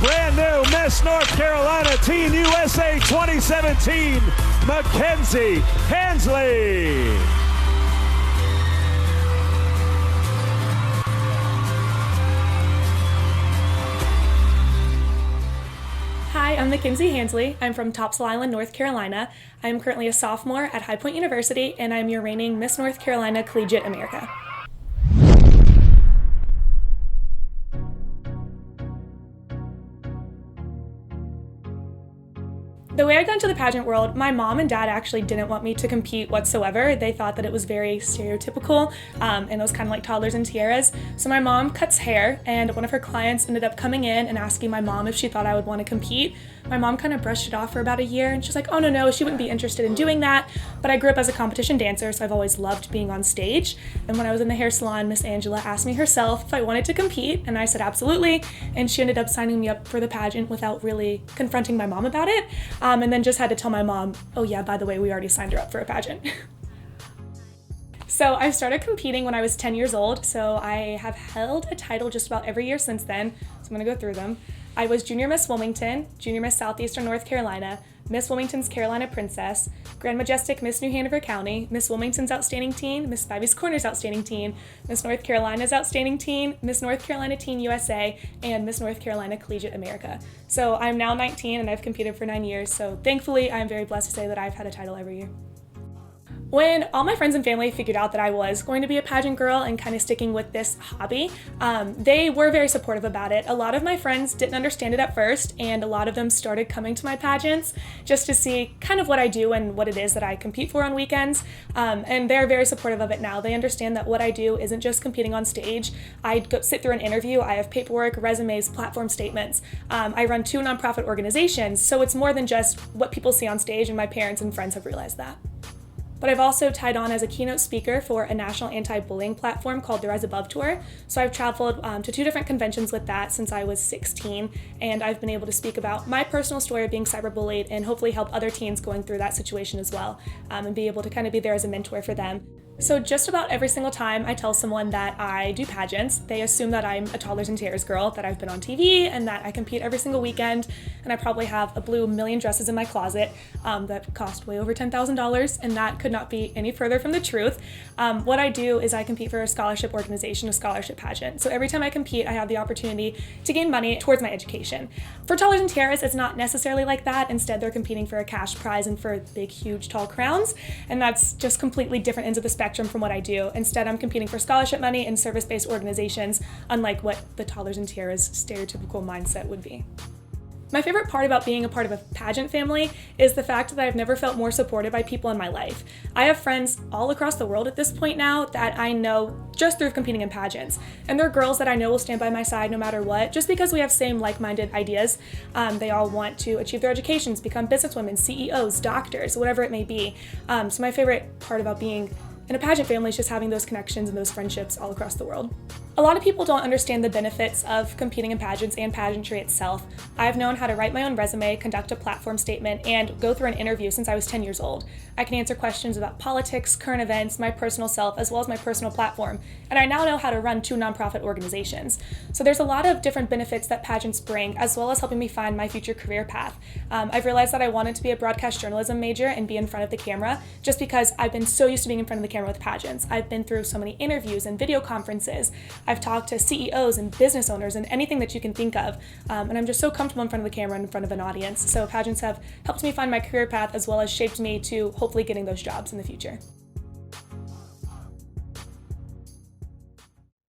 brand new Miss North Carolina Teen USA 2017, McKenzie Hansley. Hi, I'm McKenzie Hansley. I'm from Topsail Island, North Carolina. I'm currently a sophomore at High Point University, and I'm your reigning Miss North Carolina Collegiate America. The way I got into the pageant world, my mom and dad actually didn't want me to compete whatsoever. They thought that it was very stereotypical, and it was kind of like toddlers and tiaras. So my mom cuts hair, and one of her clients ended up coming in and asking my mom if she thought I would want to compete. My mom kind of brushed it off for about a year, and she's like, oh no, she wouldn't be interested in doing that. But I grew up as a competition dancer, so I've always loved being on stage. And when I was in the hair salon, Miss Angela asked me herself if I wanted to compete, and I said absolutely. And she ended up signing me up for the pageant without really confronting my mom about it. And then just had to tell my mom, oh yeah, by the way, we already signed her up for a pageant. So I started competing when I was 10 years old, so I have held a title just about every year since then, so I'm gonna go through them. I was Junior Miss Wilmington, Junior Miss Southeastern North Carolina, Miss Wilmington's Carolina Princess, Grand Majestic Miss New Hanover County, Miss Wilmington's Outstanding Teen, Miss Spivey's Corners Outstanding Teen, Miss North Carolina's Outstanding Teen, Miss North Carolina Teen USA, and Miss North Carolina Collegiate America. So I'm now 19 and I've competed for 9 years, so thankfully I'm very blessed to say that I've had a title every year. When all my friends and family figured out that I was going to be a pageant girl and kind of sticking with this hobby, they were very supportive about it. A lot of my friends didn't understand it at first, and a lot of them started coming to my pageants just to see kind of what I do and what it is that I compete for on weekends, and they're very supportive of it now. They understand that what I do isn't just competing on stage. I go sit through an interview, I have paperwork, resumes, platform statements. I run 2 nonprofit organizations, so it's more than just what people see on stage, and my parents and friends have realized that. But I've also tied on as a keynote speaker for a national anti-bullying platform called the Rise Above Tour. So I've traveled to 2 different conventions with that since I was 16, and I've been able to speak about my personal story of being cyberbullied and hopefully help other teens going through that situation as well, and be able to kind of be there as a mentor for them. So just about every single time I tell someone that I do pageants, they assume that I'm a toddlers and tiaras girl, that I've been on TV, and that I compete every single weekend, and I probably have a blue million dresses in my closet that cost way over $10,000, and that could not be any further from the truth. What I do is I compete for a scholarship organization, a scholarship pageant. So every time I compete, I have the opportunity to gain money towards my education. For toddlers and tiaras, it's not necessarily like that. Instead, they're competing for a cash prize and for big, huge, tall crowns, and that's just completely different ends of the spectrum from what I do. Instead, I'm competing for scholarship money in service-based organizations, unlike what the toddlers and tiaras stereotypical mindset would be. My favorite part about being a part of a pageant family is the fact that I've never felt more supported by people in my life. I have friends all across the world at this point now that I know just through competing in pageants. And they're girls that I know will stand by my side no matter what, just because we have same like-minded ideas. They all want to achieve their educations, become businesswomen, CEOs, doctors, whatever it may be. So my favorite part about being in a pageant family is just having those connections and those friendships all across the world. A lot of people don't understand the benefits of competing in pageants and pageantry itself. I've known how to write my own resume, conduct a platform statement, and go through an interview since I was 10 years old. I can answer questions about politics, current events, my personal self, as well as my personal platform, and I now know how to run 2 nonprofit organizations. So there's a lot of different benefits that pageants bring, as well as helping me find my future career path. I've realized that I wanted to be a broadcast journalism major and be in front of the camera, just because I've been so used to being in front of the camera with pageants. I've been through so many interviews and video conferences. I've talked to CEOs and business owners and anything that you can think of, and I'm just so comfortable in front of the camera and in front of an audience. So pageants have helped me find my career path, as well as shaped me to hopefully getting those jobs in the future.